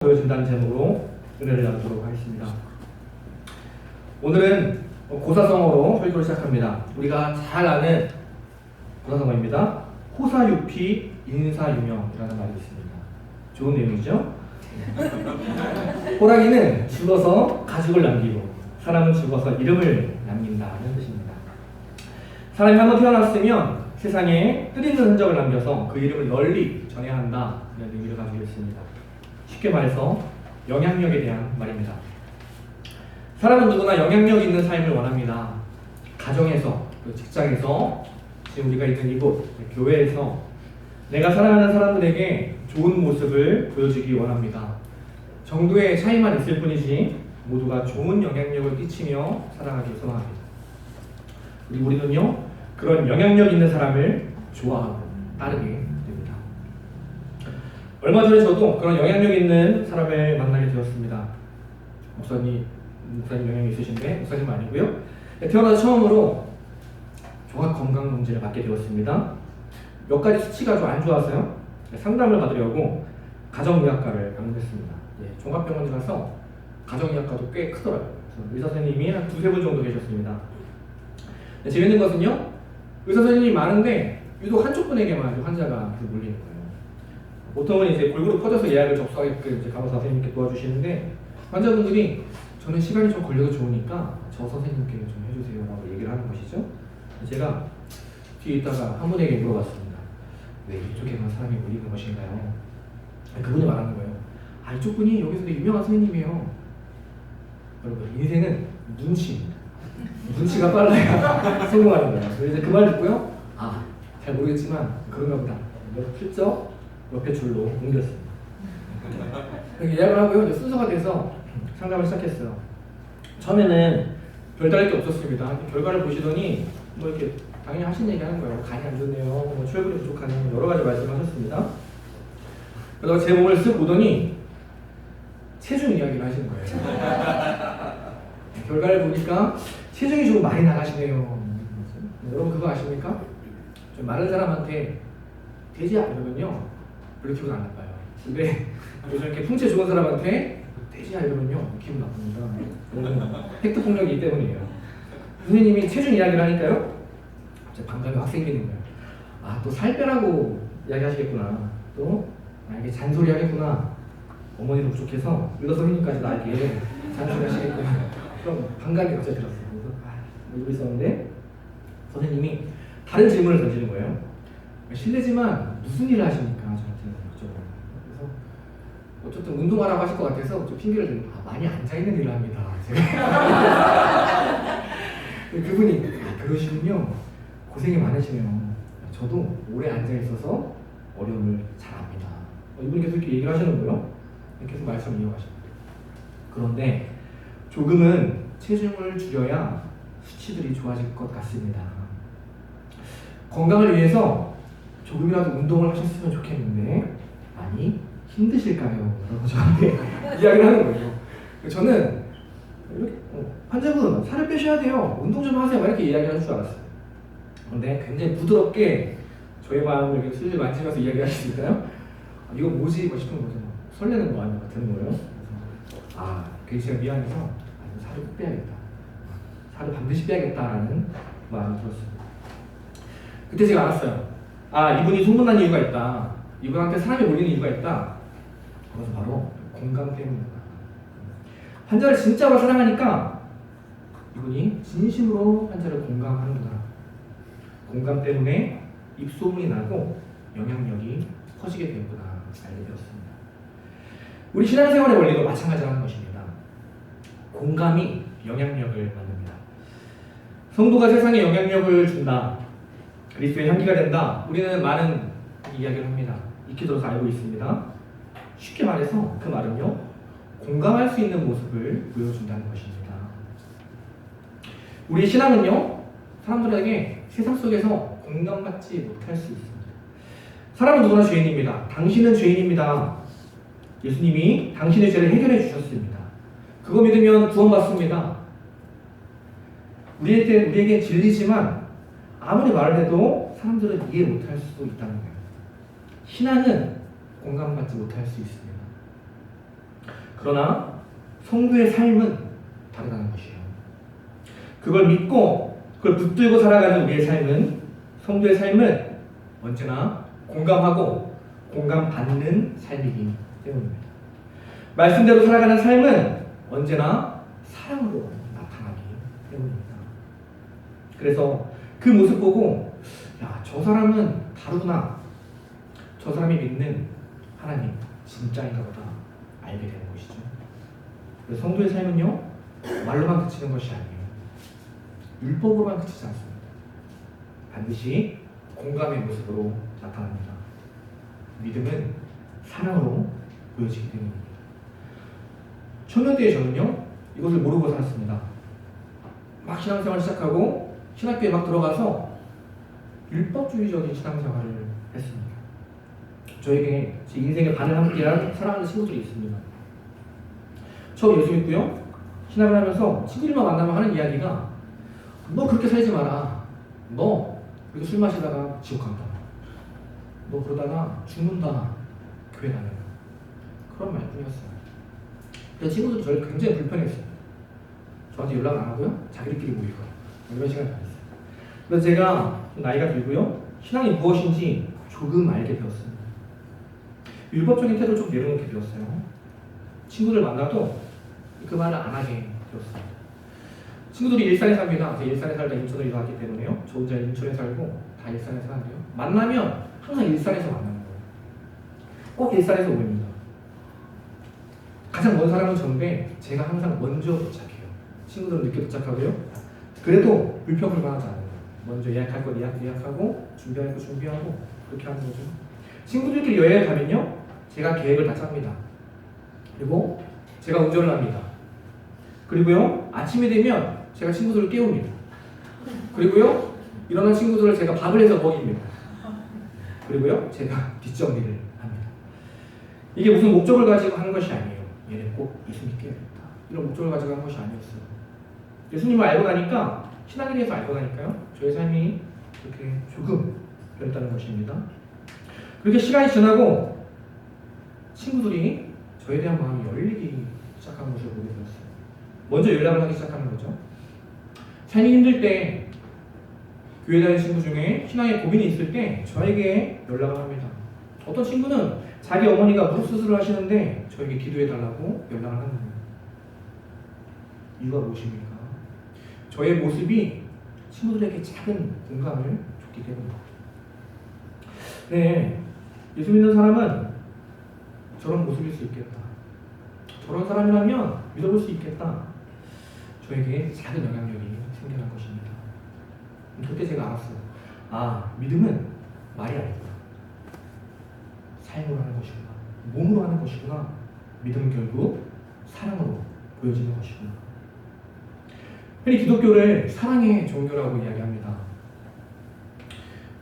보여준다는 제목으로 은혜를 나누도록 하겠습니다. 오늘은 고사성어로 설교를 시작합니다. 우리가 잘 아는 고사성어입니다. 호사유피 인사유명이라는 말이 있습니다. 좋은 내용이죠? 호랑이는 죽어서 가죽을 남기고 사람은 죽어서 이름을 남긴다는 뜻입니다. 사람이 한번 태어났으면 세상에 뜻있는 흔적을 남겨서 그 이름을 널리 전해야 한다 이런 의미를 가지고 있습니다. 쉽게 말해서 영향력에 대한 말입니다. 사람은 누구나 영향력 있는 삶을 원합니다. 가정에서, 직장에서, 지금 우리가 있는 이곳, 교회에서 내가 사랑하는 사람들에게 좋은 모습을 보여주기 원합니다. 정도의 차이만 있을 뿐이지 모두가 좋은 영향력을 끼치며 살아가길 소망합니다. 우리는요, 그런 영향력 있는 사람을 좋아하고 따르게 됩니다. 얼마 전에 저도 그런 영향력 있는 사람을 만나게 되었습니다. 목사님 영향이 있으신데 목사님은 아니고요. 태어나서 처음으로 종합건강검진을 받게 되었습니다. 몇 가지 수치가 좀 안 좋아서요. 상담을 받으려고 가정의학과를 방문했습니다. 종합병원에 가서 가정의학과도 꽤 크더라고요. 의사 선생님이 한 두세 분 정도 계셨습니다. 재밌는 것은요, 의사 선생님이 많은데 유독 한쪽 분에게만 환자가 몰리는 거예요. 보통은 이제 골고루 퍼져서 예약을 접수하게끔 이제 간호사 선생님께 도와주시는데, 환자분들이 저는 시간이 좀 걸려도 좋으니까 저 선생님께 좀 해주세요 라고 얘기를 하는 것이죠. 제가 뒤에 있다가 한 분에게 물어봤습니다. 왜 이쪽에만 사람이 몰리는 것인가요? 그분이 말하는 거예요. 이쪽 분이 여기서 되게 유명한 선생님이에요. 여러분, 인생은 눈치입니다. 눈치가 빨라야 성공하는 거예요. 그래서 그 말 듣고요, 잘 모르겠지만 그런가 보다. 슬쩍 옆에 줄로 옮겼습니다. 예약을 하고요, 이제 순서가 돼서 상담을 시작했어요. 처음에는 별다를 게 없었습니다. 결과를 보시더니 뭐 이렇게 당연히 하신 얘기 하는 거예요. 간이 안 좋네요, 뭐 철분이 부족하네요, 여러 가지 말씀하셨습니다. 그러다가 제 몸을 쓱 보더니 체중 이야기를 하시는 거예요. 결과를 보니까 체중이 좀 많이 나가시네요. 여러분 그거 아십니까? 좀 마른 사람한테 돼지야 이러면요 별로 기분 안 나빠요. 근데 요즘 이렇게 풍채 좋은 사람한테 돼지야 이러면요 기분 나쁩니다. 팩트 폭력이기 때문이에요. 선생님이 체중 이야기를 하니까요, 반감이 확 생기는 거예요. 또 살 빼라고 이야기하시겠구나. 또 이게 잔소리 하겠구나. 어머니도 부족해서 일어서니까지 나에게 잔소리 하시겠구나. 그럼 반감이 갑자기 들었어요. 그래서 이러고 있었는데 선생님이 다른 질문을 던지는 거예요. 실례지만 무슨 일을 하십니까? 저한테 여쭤보는. 그래서 어쨌든 운동하라고 하실 것 같아서 좀 핑계를 대고 많이 앉아있는 일을 합니다. 제가 그분이 그러시군요. 고생이 많으시네요. 저도 오래 앉아있어서 어려움을 잘 압니다. 이분이 계속 이렇게 얘기를 하시는 거예요. 계속 말씀을 이어가십니다. 그런데 조금은 체중을 줄여야 수치들이 좋아질 것 같습니다. 건강을 위해서 조금이라도 운동을 하셨으면 좋겠는데 많이 힘드실까요? 라고 저한테 이야기를 하는 거예요. 저는 이렇게 환자분 살을 빼셔야 돼요, 운동 좀 하세요, 이렇게 이야기를 할 줄 알았어요. 그런데 굉장히 부드럽게 저의 마음을 이렇게 슬슬 만지면서 이야기하시니까요, 이거 뭐지? 싶은 거죠. 설레는 거 아닌 것 같은 거예요. 그래서 그게 제가 미안해서 살을 꼭 빼야겠다, 살을 반드시 빼야겠다라는 마음이 들었습니다. 그때 제가 알았어요. 이분이 소문난 이유가 있다. 이분한테 사람이 몰리는 이유가 있다. 그것은 바로 공감 때문이다. 환자를 진짜로 사랑하니까 이분이 진심으로 환자를 공감하는구나. 공감 때문에 입소문이 나고 영향력이 커지게 되는구나 알게 되었습니다. 우리 신앙생활의 원리도 마찬가지라는 것입니다. 공감이 영향력을 만듭니다. 성도가 세상에 영향력을 준다, 그리스도의 향기가 된다, 우리는 많은 이야기를 합니다. 익히 들어서 알고 있습니다. 쉽게 말해서 그 말은요, 공감할 수 있는 모습을 보여준다는 것입니다. 우리 신앙은요, 사람들에게 세상 속에서 공감받지 못할 수 있습니다. 사람은 누구나 죄인입니다. 당신은 죄인입니다. 예수님이 당신의 죄를 해결해 주셨습니다. 그거 믿으면 구원받습니다. 우리에게 진리지만 아무리 말을 해도 사람들은 이해 못할 수도 있다는 거예요. 신앙은 공감받지 못할 수 있습니다. 그러나 성도의 삶은 다르다는 것이에요. 그걸 믿고 그걸 붙들고 살아가는 우리의 삶은, 성도의 삶은 언제나 공감하고 공감받는 삶이기 때문입니다. 말씀대로 살아가는 삶은 언제나 사랑으로 나타나기 때문입니다. 그래서 그 모습 보고 야, 저 사람은 다르구나, 저 사람이 믿는 하나님 진짜인가 보다 알게 되는 것이죠. 그래서 성도의 삶은요, 말로만 그치는 것이 아니에요. 율법으로만 그치지 않습니다. 반드시 공감의 모습으로 나타납니다. 믿음은 사랑으로 보여지기 때문입니다. 청년때에 저는요, 이것을 모르고 살았습니다. 막 신앙생활을 시작하고 신학교에 막 들어가서 율법주의적인 신앙생활을 했습니다. 저에게 제 인생의 반을 함께한 사랑하는 친구들이 있습니다. 처음 예수 믿고요, 신학을 하면서 친구들만 만나면 하는 이야기가 너 그렇게 살지 마라, 너 그렇게 술 마시다가 지옥 간다, 너 그러다가 죽는다, 교회 다녀라, 그런 말뿐이었어요. 그래서 친구들이 저를 굉장히 불편했어요. 저한테 연락 안 하고요, 자기들끼리 모이고 이런 시간을 가졌어요. 그래서 제가 나이가 들고요, 신앙이 무엇인지 조금 알게 되었습니다. 율법적인 태도를 좀 내려놓게 되었어요. 친구들 만나도 그 말을 안 하게 되었습니다. 친구들이 일산에 삽니다. 제가 일산에 살다 인천으로 이사왔기 때문에요. 저 혼자 인천에 살고 다 일산에 사는데요. 만나면 항상 일산에서 만나는 거예요. 꼭 일산에서 모입니다. 가장 먼 사람은 저인데 제가 항상 먼저 도착해요. 친구들은 늦게 도착하고요. 그래도 불평불만하지 않아요. 먼저 예약할 거 예약하고 준비할 거 준비하고 그렇게 하는 거죠. 친구들끼리 여행을 가면요, 제가 계획을 다 짭니다. 그리고 제가 운전을 합니다. 그리고요, 아침이 되면 제가 친구들을 깨웁니다. 그리고요, 일어난 친구들을 제가 밥을 해서 먹입니다. 그리고요, 제가 뒷정리를 합니다. 이게 무슨 목적을 가지고 하는 것이 아니에요. 얘는 꼭 예수 믿게야겠다, 이런 목적을 가지고 하는 것이 아니었어요. 예수님을 알고 나니까, 신앙에 대해서 알고 나니까요, 저의 삶이 그렇게 조금 변했다는 것입니다. 그렇게 시간이 지나고 친구들이 저에 대한 마음이 열리기 시작하는 것을 보게 되었어요. 먼저 연락을 하기 시작하는 거죠. 삶이 힘들 때, 교회 다니는 친구 중에 신앙에 고민이 있을 때 저에게 연락을 합니다. 어떤 친구는 자기 어머니가 무릎 수술을 하시는데 저에게 기도해달라고 연락을 하는 거예요. 이유가 무엇입니까? 저의 모습이 친구들에게 작은 공감을 줬기 때문입니다. 네, 예수 믿는 사람은 저런 모습일 수 있겠다, 저런 사람이라면 믿어볼 수 있겠다, 저에게 작은 영향력이 생겨난 것입니다. 그때 제가 알았어요. 아, 믿음은 말이 아니구나, 삶으로 하는 것이구나, 몸으로 하는 것이구나. 믿음은 결국 사랑으로 보여지는 것이구나. 흔히 기독교를 사랑의 종교라고 이야기합니다.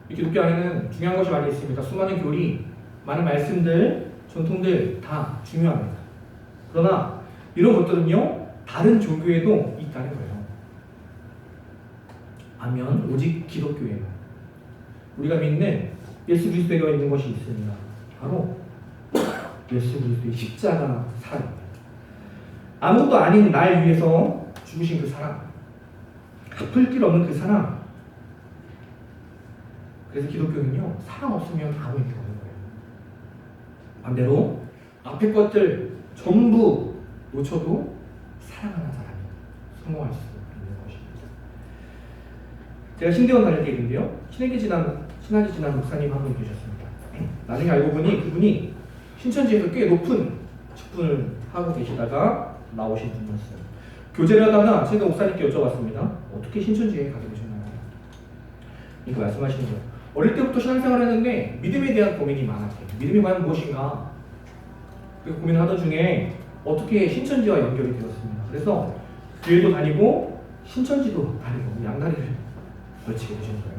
이 기독교 안에는 중요한 것이 많이 있습니다. 수많은 교리, 많은 말씀들, 전통들 다 중요합니다. 그러나 이런 것들은요, 다른 종교에도 있다는 거예요. 반면 오직 기독교에는 우리가 믿는 예수 그리스도가 있는 것이 있습니다. 바로 예수 그리스도의 십자가 사랑입니다. 아무것도 아닌 날 위해서 죽으신 그 사랑, 갚을 길 없는 그 사랑. 그래서 기독교는요, 사랑 없으면 아무 의미가 없는 거예요. 반대로 앞에 것들 전부 놓쳐도 사랑하는 사람이 성공할 수 있는 것입니다. 제가 신대원 다닐 때 있는데요, 신학이 지난 목사님 한 분이 계셨습니다. 나중에 알고 보니 그분이 신천지에서 꽤 높은 직분을 하고 계시다가 나오신 분이었어요. 교제를 하다가 제가 목사님께 여쭤봤습니다. 어떻게 신천지에 가게 되셨나요? 이렇게 말씀하시는 거예요. 어릴 때부터 신앙생활을 했는데 믿음에 대한 고민이 많았대요. 믿음이 과연 무엇인가? 그 고민을 하던 중에 어떻게 신천지와 연결이 되었습니다. 그래서 교회도 다니고 신천지도 다니고 양다리를 걸치게 되신 거예요.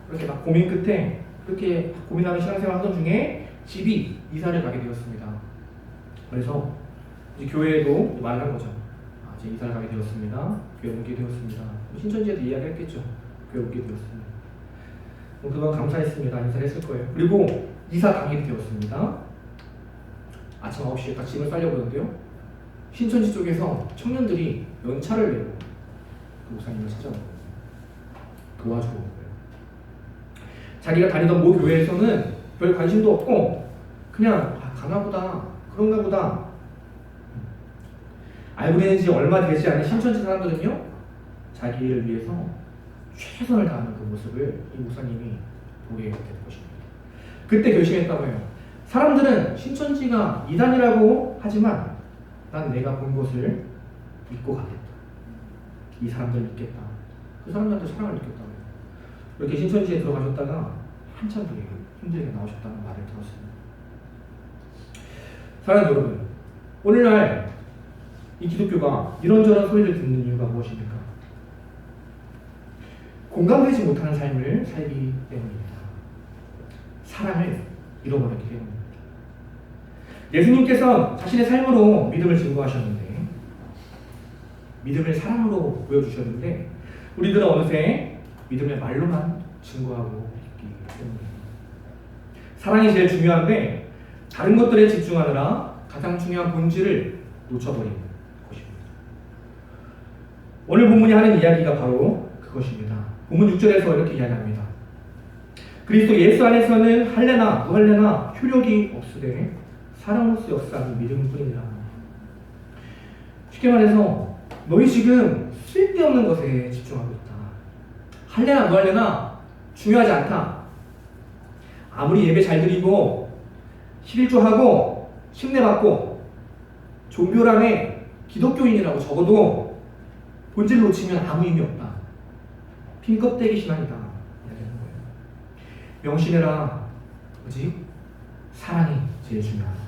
그렇게 막 고민 끝에, 그렇게 고민하는 신앙생활을 하던 중에 집이 이사를 가게 되었습니다. 그래서 이제 교회에도 말을 한 거죠. 아, 이제 이사를 가게 되었습니다. 교회 오게 되었습니다. 신천지에도 이야기했겠죠. 교회 오게 되었습니다. 그동안 감사했습니다. 인사를 했을 거예요. 그리고 이사 당일이 되었습니다. 아침 9시에 딱 짐을 싸려고 하는데요, 신천지 쪽에서 청년들이 연차를 내고 그 목사님을 찾아오는 거예요. 도와주고 오는 거예요. 자기가 다니던 모 교회에서는 별 관심도 없고 그냥 가나보다 그런가 보다 알고 지낸 지 얼마 되지 않은 신천지 사람들은요 자기를 위해서 최선을 다하는 그 모습을 이 목사님이 보게 되는 것입니다. 그때 결심했다고 해요. 사람들은 신천지가 이단이라고 하지만 난 내가 본 것을 믿고 가겠다. 이 사람들을 믿겠다. 그 사람들한테 사랑을 느꼈다고 해요. 이렇게 신천지에 들어가셨다가 한참 뒤에 힘들게 나오셨다는 말을 들었습니다. 사랑하는 여러분, 오늘날 이 기독교가 이런저런 소리를 듣는 이유가 무엇입니까? 공감되지 못하는 삶을 살기 때문입니다. 사랑을 잃어버렸기 때문입니다. 예수님께서 자신의 삶으로 믿음을 증거하셨는데 믿음을 사랑으로 보여주셨는데 우리들은 어느새 믿음의 말로만 증거하고 있기 때문입니다. 사랑이 제일 중요한데 다른 것들에 집중하느라 가장 중요한 본질을 놓쳐버리는 것입니다. 오늘 본문이 하는 이야기가 바로 그것입니다. 본문 6절에서 이렇게 이야기합니다. 그리스도 예수 안에서는 할례나 무할례나 효력이 없으되 사랑으로서 역사하는 믿음뿐이니라. 쉽게 말해서 너희 지금 쓸데없는 것에 집중하고 있다. 할례나 무할례나 중요하지 않다. 아무리 예배 잘 드리고 11조하고 침례받고 종교란에 기독교인이라고 적어도 본질을 놓치면 아무 의미 없다. 핀 껍데기 신앙이다. 이야기하는 거예요. 명심해라. 오직 사랑이 제일 중요하다.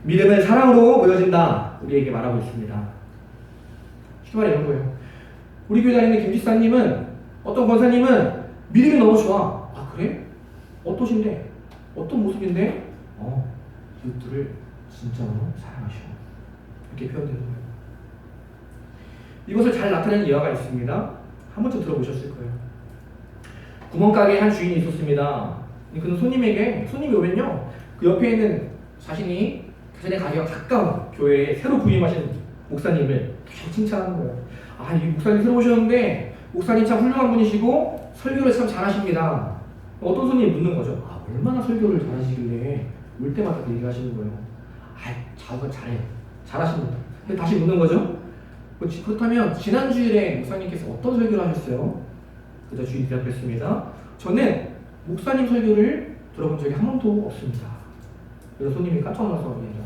믿음은 사랑으로 보여진다. 우리에게 말하고 있습니다. 쉽게 말해 이런 거예요. 우리 교회 다니는 김지사님은 어떤 권사님은 믿음이 너무 좋아. 아 그래? 어떠신데? 어떤 모습인데? 이웃들을 진짜로 사랑하셔. 이렇게 표현되는 거예요. 이것을 잘 나타내는 예화가 있습니다. 한 번쯤 들어보셨을 거예요. 구멍가게에 한 주인이 있었습니다. 그는 손님이 오면요 그 옆에 있는 자신의 가게와 가까운 교회에 새로 부임하신 목사님을 계속 칭찬하는 거예요. 아, 이 목사님 새로 오셨는데 목사님 참 훌륭한 분이시고 설교를 참 잘하십니다. 어떤 손님이 묻는 거죠. 아, 얼마나 설교를 잘하시길래 올 때마다 그 얘기하시는 거예요. 저거 잘해요. 잘하십니다. 근데 다시 묻는 거죠. 그렇다면 지난 주일에 목사님께서 어떤 설교를 하셨어요? 그래서 주인이 대답했습니다. 저는 목사님 설교를 들어본 적이 한 번도 없습니다. 그래서 손님이 깜짝 놀라서 얘기하는 거죠.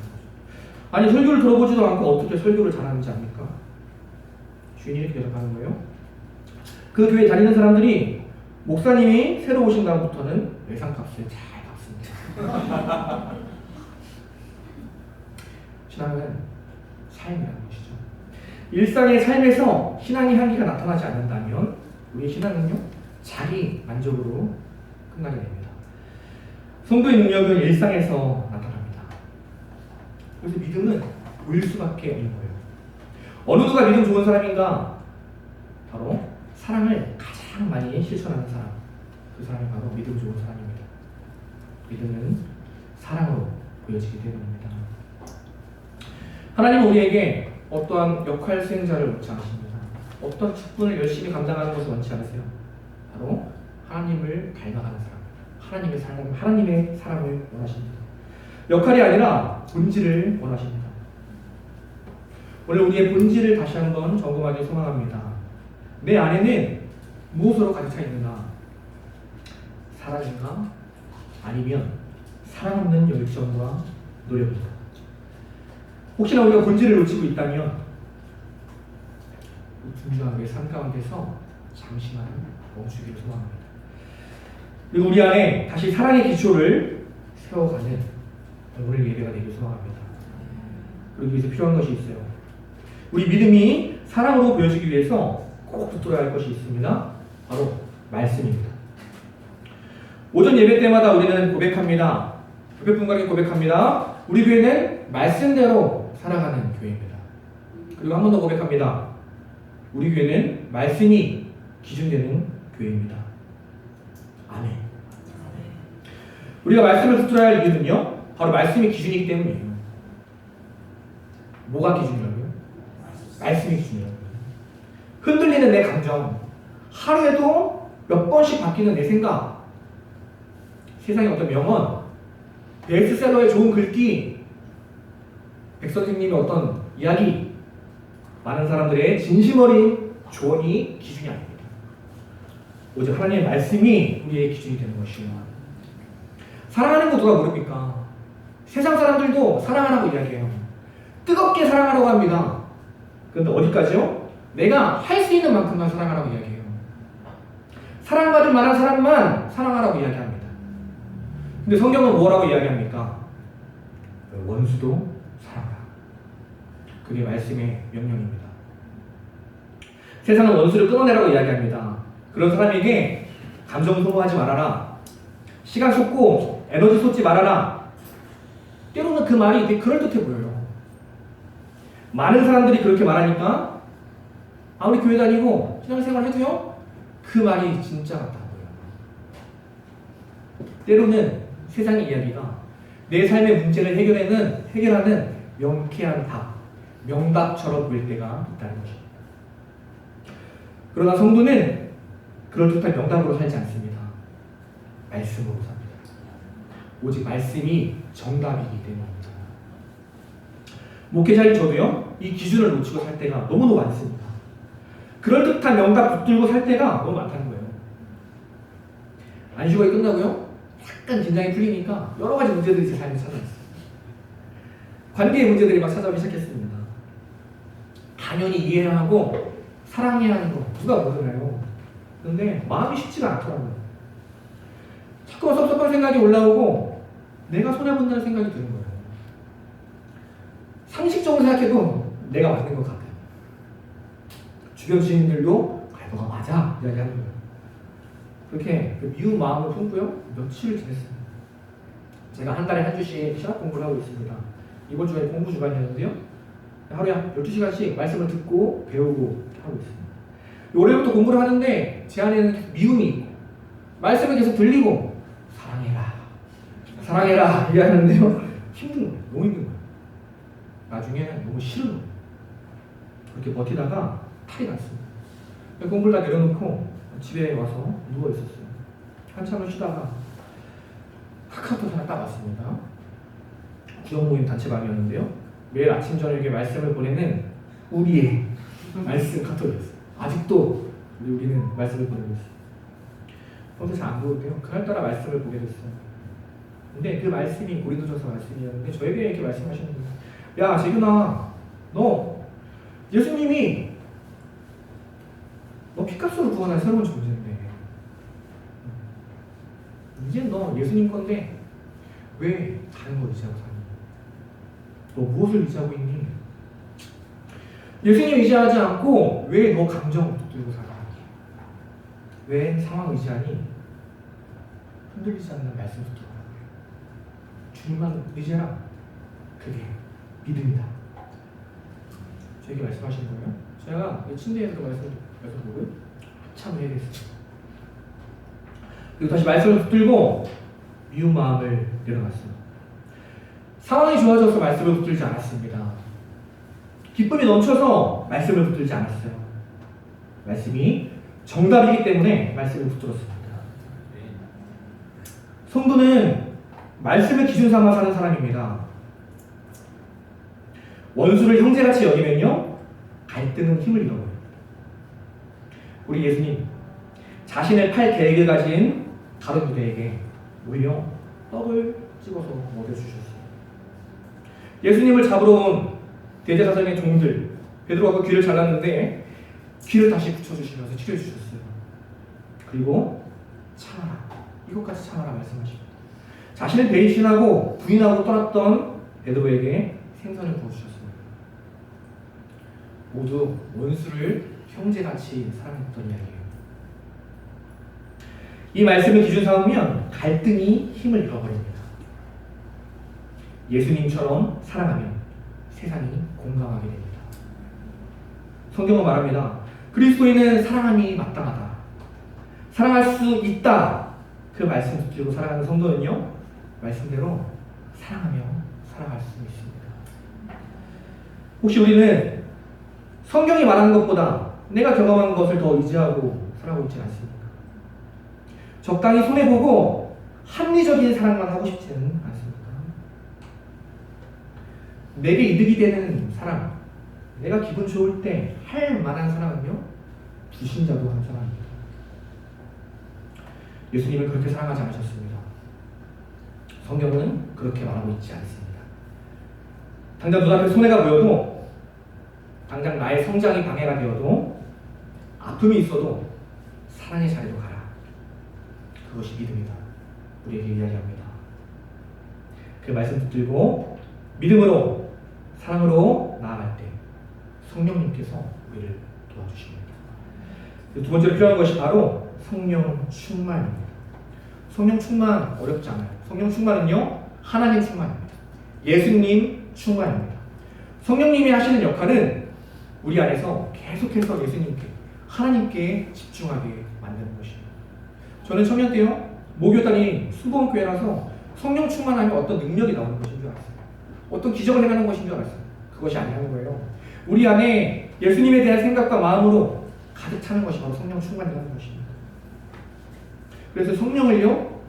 아니 설교를 들어보지도 않고 어떻게 설교를 잘하는지 압니까? 주인이 이렇게 대답하는 거예요. 그 교회 다니는 사람들이 목사님이 새로 오신 다음부터는 외상값을 잘 받습니다. 신앙은 삶이라는 것이죠. 일상의 삶에서 신앙의 향기가 나타나지 않는다면 우리의 신앙은요 자기 만족으로 끝나게 됩니다. 성도의 능력은 일상에서 나타납니다. 그래서 믿음은 보일 수밖에 없는 거예요. 어느 누가 믿음 좋은 사람인가? 바로 사랑을 가장 많이 실천하는 사람. 그 사람이 바로 믿음 좋은 사람입니다. 믿음은 사랑으로 보여지기 때문입니다. 하나님은 우리에게 어떠한 역할 수행자를 원치 않으십니다. 어떤 직분을 열심히 감당하는 것을 원치 않으세요. 바로 하나님을 닮아가는 사람, 하나님의 사람을 원하십니다. 역할이 아니라 본질을 원하십니다. 오늘 우리의 본질을 다시 한번 점검하기 소망합니다. 내 안에는 무엇으로 가득 차 있는가? 사랑인가? 아니면 사랑 없는 열정과 노력인가? 혹시나 우리가 본질을 놓치고 있다면 분주한 우리의 삶 가운데서 잠시만 멈추기를 소망합니다. 그리고 우리 안에 다시 사랑의 기초를 세워가는 오늘 예배가 되길 소망합니다. 그리고 여기서 필요한 것이 있어요. 우리 믿음이 사랑으로 보여지기 위해서 꼭 붙들어야 할 것이 있습니다. 바로 말씀입니다. 오전 예배 때마다 우리는 고백합니다. 몇분 가게 고백합니다. 우리 교회는 말씀대로 살아가는 교회입니다. 그리고 한 번 더 고백합니다. 우리 교회는 말씀이 기준되는 교회입니다. 아멘. 우리가 말씀을 붙들어야 할 이유는요 바로 말씀이 기준이기 때문이에요. 뭐가 기준이라고요? 말씀이 기준이라고요. 흔들리는 내 감정, 하루에도 몇 번씩 바뀌는 내 생각, 세상의 어떤 명언, 베스트셀러의 좋은 글귀, 백 선생님의 어떤 이야기, 많은 사람들의 진심 어린 조언이 기준이 아닙니다. 오직 하나님의 말씀이 우리의 기준이 되는 것이에요. 사랑하는 거 누가 모릅니까? 세상 사람들도 사랑하라고 이야기해요. 뜨겁게 사랑하라고 합니다. 그런데 어디까지요? 내가 할 수 있는 만큼만 사랑하라고 이야기해요. 사랑받을 만한 사람만 사랑하라고 이야기합니다. 근데 성경은 뭐라고 이야기합니까? 원수도 사랑하라. 그게 말씀의 명령입니다. 세상은 원수를 끊어내라고 이야기합니다. 그런 사람에게 감정 소모하지 말아라. 시간 쏟고 에너지 쏟지 말아라. 때로는 그 말이 되게 그럴듯해 보여요. 많은 사람들이 그렇게 말하니까 아무리 교회 다니고 신앙생활 해도요, 그 말이 진짜 같아 보여요. 때로는 세상의 이야기가 내 삶의 문제를 해결하는 명쾌한 답, 명답처럼 보일 때가 있다는 것입니다. 그러나 성도는 그럴듯한 명답으로 살지 않습니다. 말씀으로 삽니다. 오직 말씀이 정답이기 때문입니다. 목회자인 저도요, 이 기준을 놓치고 살 때가 너무너무 많습니다. 그럴듯한 명답 붙들고 살 때가 너무 많다는 거예요. 안식월이 끝나고요, 약간 긴장이 풀리니까 여러 가지 문제들이 제 삶에 찾아왔어요. 관계의 문제들이 막 찾아오기 시작했습니다. 당연히 이해해야 하고 사랑해야 하는 거 누가 모르나요? 근데 마음이 쉽지가 않더라고요. 자꾸만 섭섭한 생각이 올라오고 내가 손해본다는 생각이 드는 거예요. 상식적으로 생각해도 내가 맞는 것 같아요. 주변 지인들도 너가 맞아 이야기하는 거예요. 그렇게 그 미운 마음을 품고요, 며칠을 지냈습니다. 제가 한 달에 한 주씩 신학 공부를 하고 있습니다. 이번 주에 공부 주간이었는데요, 하루에 12시간씩 말씀을 듣고 배우고 하고 있습니다. 올해부터 공부를 하는데 제 안에는 계속 미움이 있고 말씀을 계속 들리고 사랑해라 사랑해라 이야기하는데요, 힘든 거예요. 너무 힘든 거예요. 나중에 너무 싫은 거예요. 그렇게 버티다가 탈이 났습니다. 공부를 다 내려놓고 집에 와서 누워 있었어요. 한참을 쉬다가 카카오톡 하나 딱 왔습니다. 구역 모임 단체방이었는데요, 매일 아침 저녁에 말씀을 보내는 우리의 말씀 카톡이었어요. 아직도 우리는 말씀을 보내고 있어요. 평소 잘 안 보는데요, 그날따라 말씀을 보게 됐어요. 근데 그 말씀이 고린도전서 말씀이었는데 저에게 이렇게 말씀하시는 거예요. 야 재균아, 너 예수님이 너 피값으로 구원한 새로운 존재인데 이제 너 예수님 건데 왜 다른 거 의지하고 사니? 너 무엇을 의지하고 있니? 예수님 의지하지 않고 왜 너 감정 붙들고 살아? 왜 상황 의지하니? 흔들리지 않는 말씀 붙들고 살아. 주님만 의지해라. 그게 믿음이다. 저에게 말씀하시는 거예요. 제가 침대에서 말씀을 보고요, 한참 회개했어요. 그리고 다시 말씀을 붙들고 미운 마음을 내려놨어요. 상황이 좋아져서 말씀을 붙들지 않았습니다. 기쁨이 넘쳐서 말씀을 붙들지 않았어요. 말씀이 정답이기 때문에 말씀을 붙들었습니다. 성도는 말씀을 기준 삼아 사는 사람입니다. 원수를 형제같이 여기면요, 갈등은 힘을 잃어버려요. 우리 예수님, 자신의 팔 계획을 가진 다른 유대에게 오히려 떡을 찍어서 먹여주셨어요. 예수님을 잡으러 온 대제사장의 종들, 베드로가 그 귀를 잘랐는데 귀를 다시 붙여주시면서 치료해주셨어요. 그리고 참아라, 이것까지 참아라 말씀하십니다. 자신을 배신하고 부인하고 떠났던 베드로에게 생선을 부어주셨습니다. 모두 원수를 형제같이 사랑했던 이야기예요. 이 말씀을 기준 삼으면 갈등이 힘을 잃어버립니다. 예수님처럼 사랑하면 세상이 공감하게 됩니다. 성경은 말합니다. 그리스도인은 사랑함이 마땅하다. 사랑할 수 있다. 그 말씀 붙들고 살아가는 성도는요, 말씀대로 사랑하며 살아갈 수 있습니다. 혹시 우리는 성경이 말하는 것보다 내가 경험한 것을 더 의지하고 살아가고 있지 않습니까? 적당히 손해보고 합리적인 사랑만 하고 싶지는 않습니까? 내게 이득이 되는 사랑, 내가 기분 좋을 때 할 만한 사랑은요, 불신자도 하는 사랑입니다. 예수님은 그렇게 사랑하지 않으셨습니다. 성경은 그렇게 말하고 있지 않습니다. 당장 눈앞에 손해가 보여도, 당장 나의 성장이 방해가 되어도, 아픔이 있어도 사랑의 자리로 가라. 그것이 믿음이다. 우리에게 이야기합니다. 그 말씀 붙들고 믿음으로, 사랑으로 나아갈 때 성령님께서 우리를 도와주십니다. 두 번째로 필요한 것이 바로 성령 충만입니다. 성령 충만 어렵지 않아요. 성령 충만은요, 하나님 충만입니다. 예수님 충만입니다. 성령님이 하시는 역할은 우리 안에서 계속해서 예수님께, 하나님께 집중하게 만드는 것입니다. 저는 청년 때요, 목요단이 수봉교회라서 성령 충만하면 어떤 능력이 나오는 것인 줄 알았어요. 어떤 기적을 행하는 것인 줄 알았어요. 그것이 아니라는 거예요. 우리 안에 예수님에 대한 생각과 마음으로 가득 차는 것이 바로 성령 충만이라는 것입니다. 그래서 성령을요,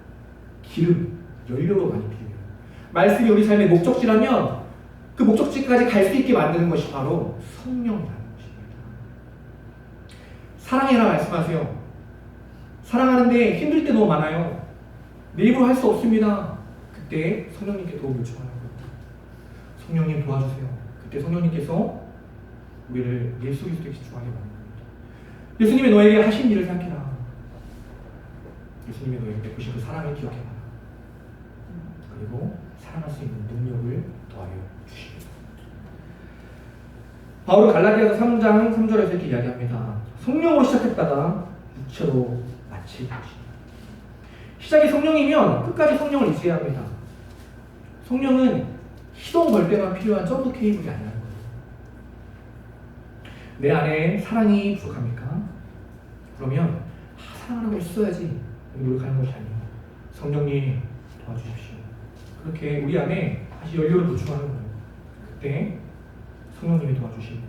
기름, 연료로 많이 비유해요. 말씀이 우리 삶의 목적지라면 그 목적지까지 갈 수 있게 만드는 것이 바로 성령이라는 것입니다. 사랑해라 말씀하세요. 사랑하는데 힘들 때 너무 많아요. 내 입으로 할 수 없습니다. 그때 성령님께 도움 요청하는 거예요. 성령님 도와주세요. 그때 성령님께서 우리를 예수 그리스도에 집중하게 만듭니다. 예수님이 너에게 하신 일을 생각해라. 예수님이 너에게 베푸신 그 사랑을 기억해라. 그리고 사랑할 수 있는 능력을 더하여 주십니다. 바울은 갈라디아서 3장 3절에서 이렇게 이야기합니다. 성령으로 시작했다가 육체로 마칠 것입니다. 시작이 성령이면 끝까지 성령을 의지해야 합니다. 성령은 시동 걸 때만 필요한 점프 케이블이 아니라는 거예요. 내 안에 사랑이 부족합니까? 그러면 사랑하는 걸 써야지 노력하는 것이 아니에요. 성령님 도와주십시오. 그렇게 우리 안에 다시 연료를 보충하는 거예요. 그때 성령님이 도와주십니다.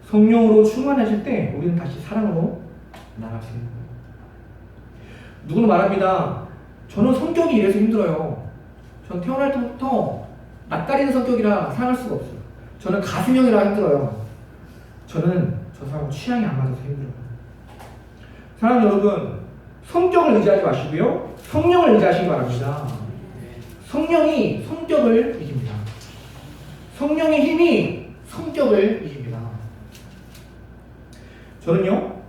성령으로 충만하실 때 우리는 다시 사랑으로 나아갈 수 있는 거예요. 누구는 말합니다. 저는 성격이 이래서 힘들어요. 전 태어날 때부터 낯가리는 성격이라 사랑할 수가 없어요. 저는 가슴형이라 힘들어요. 저는 저 사람하고 취향이 안 맞아서 힘들어요. 사랑하는 여러분, 성격을 의지하지 마시고요, 성령을 의지하시기 바랍니다. 성령이 성격을 이깁니다. 성령의 힘이 성격을 이깁니다. 저는요,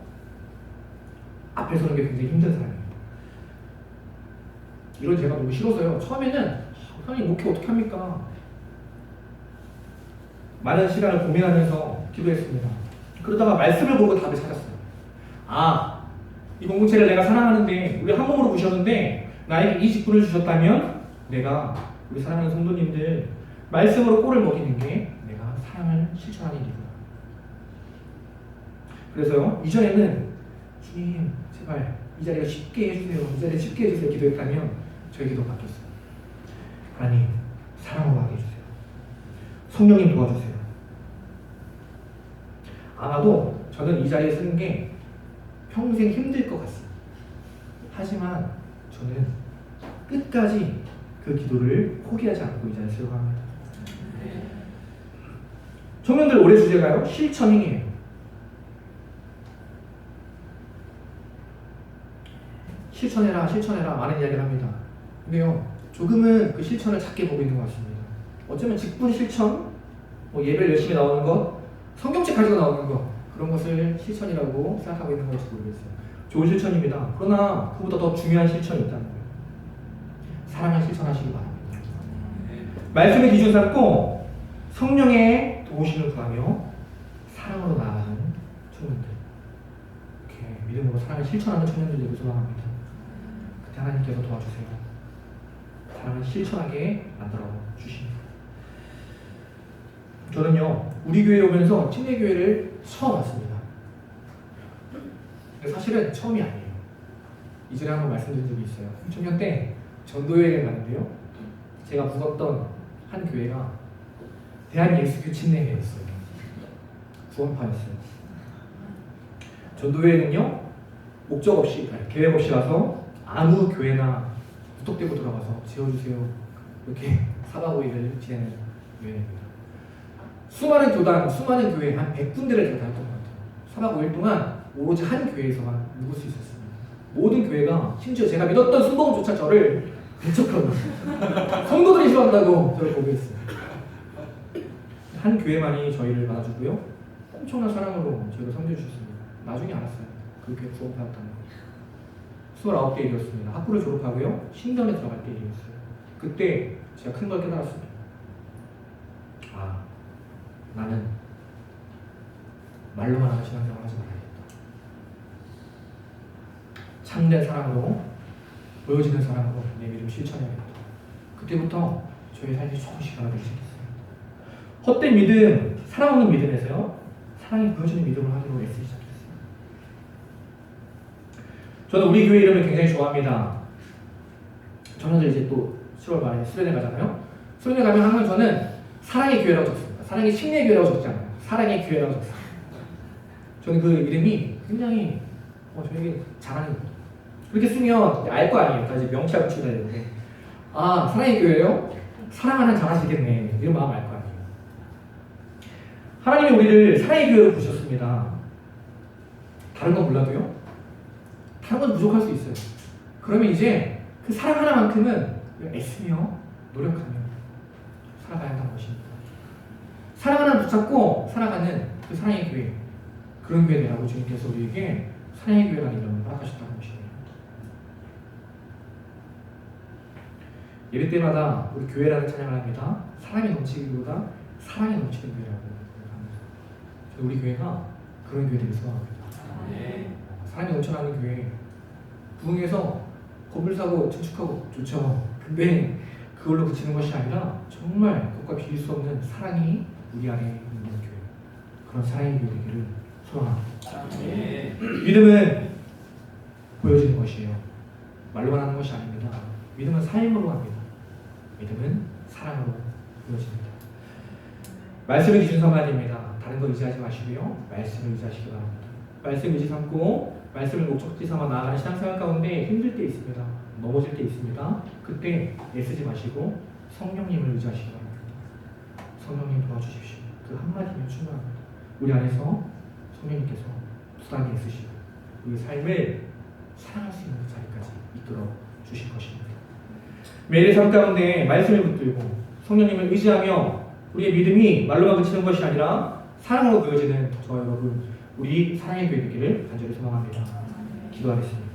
앞에 서는 게 굉장히 힘든 사람이에요. 이런 제가 너무 싫어서요. 처음에는 하나님 목회 어떻게 합니까? 많은 시간을 고민하면서 기도했습니다. 그러다가 말씀을 보고 답을 찾았어요. 아, 이 공동체를 내가 사랑하는데, 우리 한 몸으로 부셨는데 나에게 이 직분을 주셨다면 내가 우리 사랑하는 성도님들 말씀으로 꼴을 먹이는 게 내가 사랑을 실천하는 일이구나. 그래서요, 이전에는 주님 제발 이 자리가 쉽게 해주세요, 이 자리가 쉽게 해주세요 기도했다면 저희 기도 바뀌었어요. 하나님 사랑으로 하게 해주세요. 성령님 도와주세요. 아마도 저는 이 자리에 서는 게 평생 힘들 것 같습니다. 하지만 저는 끝까지 그 기도를 포기하지 않고 이 자리에 서려고 합니다. 청년들 올해 주제가요, 실천이에요. 실천해라, 실천해라 많은 이야기를 합니다. 근데요, 조금은 그 실천을 작게 보고 있는 것 같습니다. 어쩌면 직분 실천, 뭐 예배를 열심히 나오는 것, 성경책 가지고 나오는 것, 그런 것을 실천이라고 생각하고 있는 것일지 모르겠어요. 좋은 실천입니다. 그러나 그보다 더 중요한 실천이 있다는 거예요. 사랑을 실천하시기 바랍니다. 말씀의 기준 삼고 성령의 도우심을 구하며 사랑으로 나아가는 청년들, 이렇게 믿음으로 사랑을 실천하는 청년들 되길 소망합니다. 그때 하나님께서 도와주세요. 사랑을 실천하게 만들어 주십니다. 저는요, 우리 교회에 오면서 침례교회를 처음 왔습니다. 근데 사실은 처음이 아니에요. 이전에 한번 말씀드린 적이 있어요. 청년 때 전도여행을 갔는데요, 제가 묵었던 한 교회가 대한예수 교침례회였어요. 구원파였어요. 전도회는요 목적 없이 계획 없이 와서 아무 교회나 무턱대고 들어가서 지어주세요 이렇게 4박 5일을 지내는 여행입니다. 수많은 교단, 수많은 교회 한 100군데를 제가 다녔던 것 같아요. 4박 5일 동안 오로지 한 교회에서만 묵을 수 있었습니다. 모든 교회가 심지어 제가 믿었던 순복음조차 저를 배척하고 성도들이 싫어한다고 저를 거부했어요. 한 교회만이 저희를 받아주고요. 엄청난 사랑으로 저희를 섬겨주셨습니다. 나중에 알았어요. 그 교회 구원받았다는 거. 29대 일이었습니다. 학부를 졸업하고요. 신전에 들어갈 때 일이었어요. 그때 제가 큰 걸 깨달았습니다. 아, 나는 말로만 하는 신앙생활 하지 말아야겠다. 참된 사랑으로, 보여지는 사랑으로 내 믿음 실천해야겠다. 그때부터 저희 삶이 조금씩 변화되기 시작했어요. 헛된 믿음, 사랑 없는 믿음에서요, 사랑이 보여지는 믿음을 하기로 애쓰기 시작했어요. 저는 우리 교회 이름을 굉장히 좋아합니다. 저는 이제 또 10월 말에 수련회 가잖아요. 수련회 가면 항상 저는 사랑의 교회라고 적습니다. 사랑의 침례 교회라고 적지 않아요. 사랑의 교회라고 적습니다. 저는 그 이름이 굉장히 저에게 잘하는 거예요. 그렇게 쓰면 알 거 아니에요. 다시 명치하고 치야 되는데, 아, 사랑의 교회요? 사랑하는 잘하시겠네. 이런 마음 알 거 아니에요. 하나님이 우리를 사랑의 교회로 부르셨습니다. 다른 건 몰라도요. 다른 건 부족할 수 있어요. 그러면 이제 그 사랑 하나만큼은 애쓰며 노력하며 살아가야 한다는 것입니다. 사랑 하나 붙잡고 살아가는 그 사랑의 교회, 그런 교회 되라고 주님께서 우리에게 사랑의 교회라는 이름을 허락하셨다는 것입니다. 예배 때마다 우리 교회라는 찬양을 합니다. 사랑이 넘치기보다 사랑이 넘치는 교회라고 합니다. 우리 교회가 그런 교회들을 소망합니다. 사랑이 넘쳐나는 교회, 부흥해서 겁을 사고 증축하고 좋죠. 근데 그걸로 그치는 것이 아니라 정말 그것과 비길 수 없는 사랑이 우리 안에 있는 교회, 그런 사랑의 교회 되기를 소망합니다. 믿음은 보여지는 것이에요. 말로만 하는 것이 아닙니다. 믿음은 삶으로 합니다. 믿음은 사랑으로 보여집니다. 말씀을 기준 삼아야 됩니다. 다른 거 의지하지 마시고요. 말씀을 의지하시기 바랍니다. 말씀 의지 삼고 말씀을 목적지 삼아 나아가는 신앙생활 가운데 힘들 때 있습니다. 넘어질 때 있습니다. 그때 애쓰지 마시고 성령님을 의지하시기 바랍니다. 성령님 도와주십시오. 그 한마디면 충분합니다. 우리 안에서 성령님께서 부단히 애쓰시고 우리 삶을 사랑할 수 있는 자리까지 이끌어 주실 것입니다. 매일의 삶 가운데 말씀을 붙들고 성령님을 의지하며 우리의 믿음이 말로만 그치는 것이 아니라 사랑으로 보여지는 저와 여러분, 우리 사랑의 교회 되기를 간절히 소망합니다. 기도하겠습니다.